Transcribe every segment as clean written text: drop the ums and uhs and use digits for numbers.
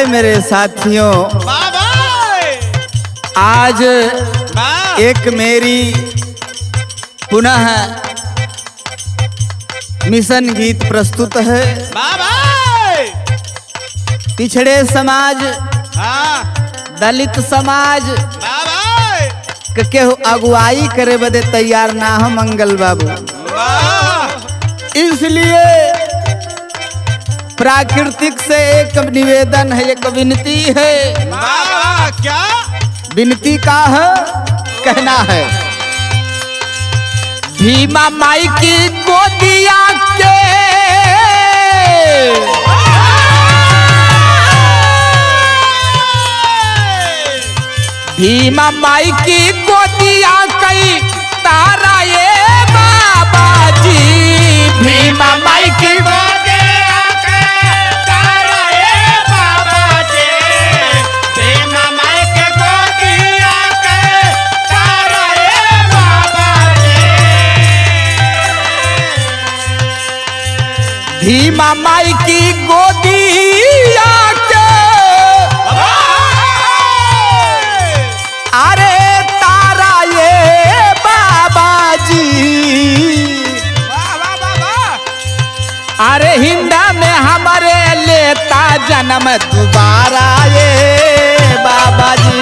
मेरे साथियों, आज एक मेरी पुनः मिशन गीत प्रस्तुत है। पिछड़े समाज, दलित समाज के अगुवाई करे बदे तैयार ना हो मंगल बाबू। इसलिए प्राकृतिक से एक निवेदन है, एक विनती है। क्या विनती का है, कहना है। भीमा माई की गोदिया के भीमा माई की गोदिया कई तारा ये बाबा जी। भीमा माई की गोदिया के तारा ये बाबा जी। भीमा माई के गोदिया के तारा ये बाबा जी। भीमा माई की गोदिया के अरे तारा ये बाबा जी। अरे हिंदा में हमारे लेता जन्म दोबारा ये बाबा जी।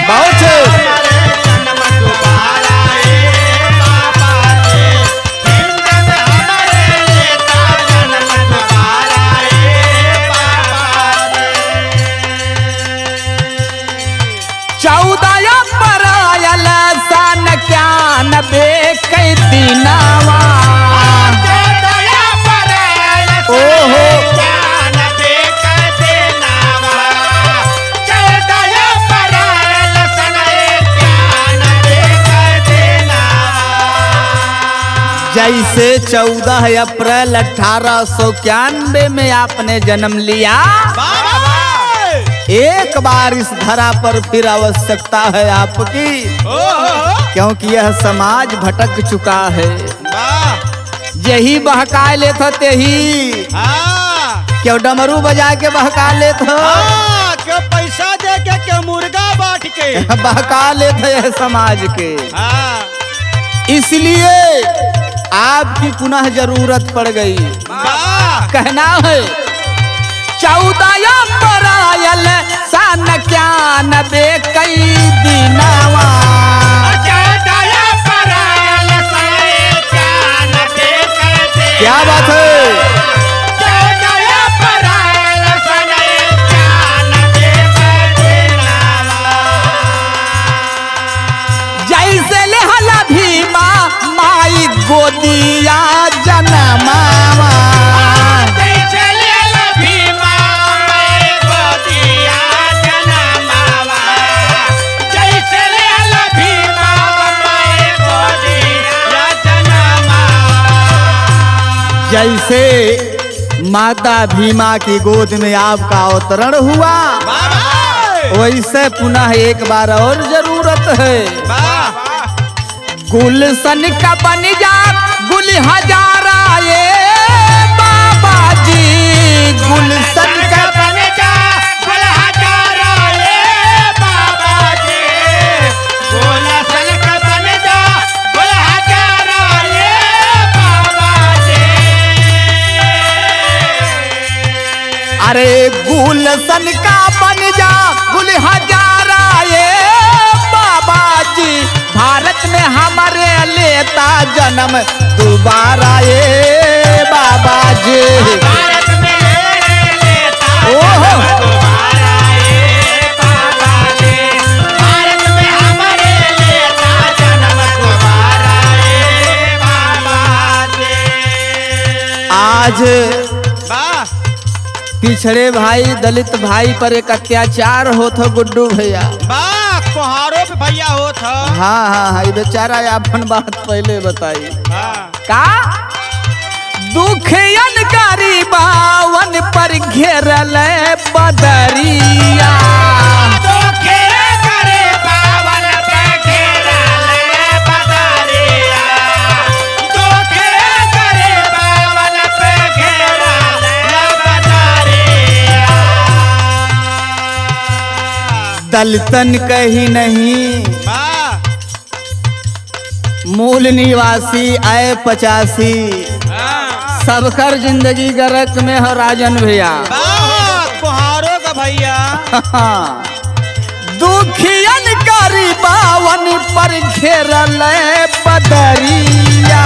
बहुत नबे कई दिनावा ओहो जैसे 14 अप्रैल 1891 में आपने जन्म लिया, एक बार इस धरा पर फिर आवश्यकता है आपकी, क्योंकि यह समाज भटक चुका है। यही बहका लेते ते ही क्यों डमरू बजा के बहका लेते, क्यों पैसा दे के, क्यों मुर्गा बांट के बहका लेते है समाज के। इसलिए आपकी पुनः जरूरत पड़ गई। कहना है 14 अप्रैल सन 91 कई दिनावा। क्या बात है। जैसे लेहला भीमा माई गोदिया जनमावा। जैसे माता भीमा की गोद में आपका अवतरण हुआ, वैसे पुनः एक बार और जरूरत है। गुलशन का बन जा गुल हजारा ये बाबा जी। गुलशन का बन जा गुल हजारा ये बाबा जी। गुलशन का बन जा गुल हजारा ये बाबा जी। अरे गुलशन का बन जा गुल हजारा ये बाबा जी। भारत में हमारे लेता जन्म दोबारा ये बाबा जी। भारत में लेता जन्म दोबारा ये बाबा जी। भारत में हमारे लेता जन्म दोबारा ये बाबा जी। आज पिछड़े भाई दलित भाई पर एक अत्याचार होता गुड्डू भैया। कोहारों पे भैया होत है। हाँ, ये बेचारा अपन बात पहले बताई। का दुखियन गरीबावन पर घेरल बदरिया। दलितन कहीं नहीं, वाह मूल निवासी आए 85, सबकर जिंदगी गरक में हो राजन भैया। वाह कुहारों का भैया। दुखियन गरीबावन पर घेरल बदरिया,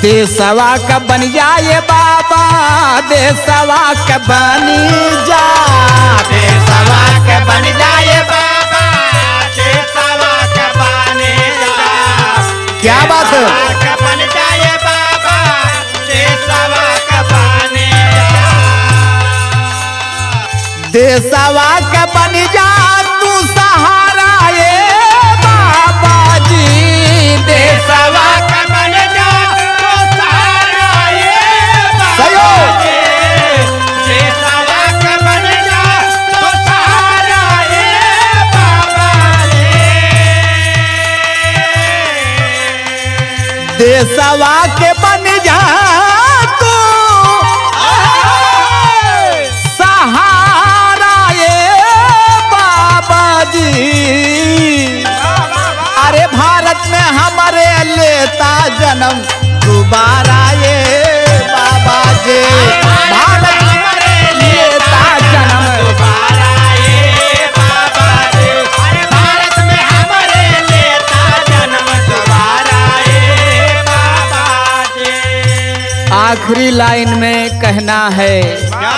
देशवा का बन जाए बाबा, देशवा का बनी जा, देशवा का बन जाए बाबा, देशवा का बनी जा। क्या बात है? बन जाए बाबा, देशवा का बनी जा, देशवा का बन जा तू सहारा ये बाबा जी, देशवा का बन जा देशवा के बन जा तू सहारा ये बाबा जी। अरे भारत में हमारे लेता जन्म दोबारा ये बाबा जी, भारत में लेता जन्म दोबारा ये बाबा जी, अरे भारत में हमारे लेता जन्म दोबारा ये बाबा जी। आखिरी लाइन में कहना है, क्या?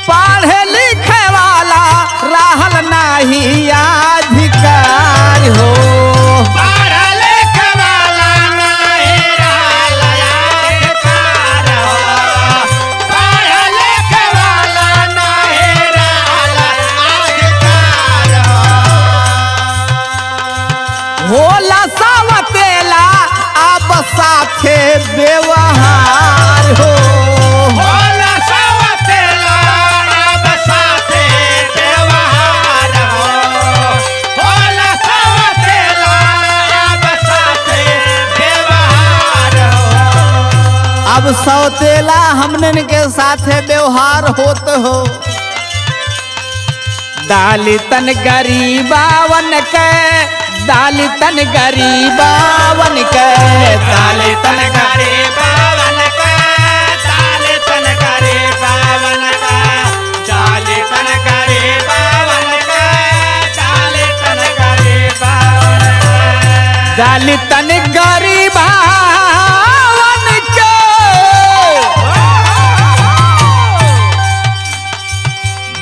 पढ़े लिखे वाला रहल नहीं अधिकार हो, पढ़े लिखे वाला नहीं रहल अधिकार हो, पढ़े लिखे वाला नहीं रहल अधिकार हो। होला सावतेला अब साथे व्यवहार हो, होला सावतेला अब साथे व्यवहार हो, होला सावतेला अब साथे व्यवहार हो। अब सौतेला हमने के साथे व्यवहार होत हो, दलितन गरीबावन के, दलितन गरीबावन के, दलितन गरीबावन के, दलितन गरीबावन के, दलितन गरीबावन के, दलितन गरीबावन के, दलितन गरीबावन के,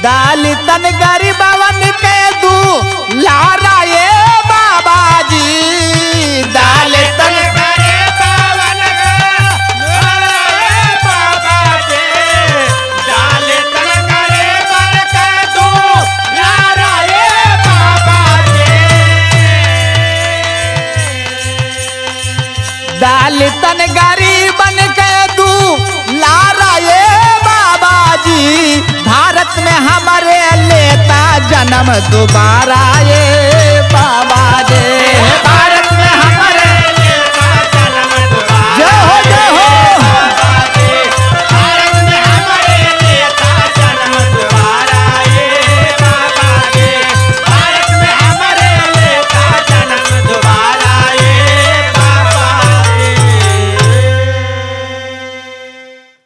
दलितन गरीबावन के दू लारा ये बाबा जी, दलितन गरीबावन के लारा ये बाबा जी, दलितन गरीबन के दू लारा ये बाबा जी, दलितन गरीबन के दू लारा ये बाबा जी, भारत में हमारे लेता जन्म दोबारा ये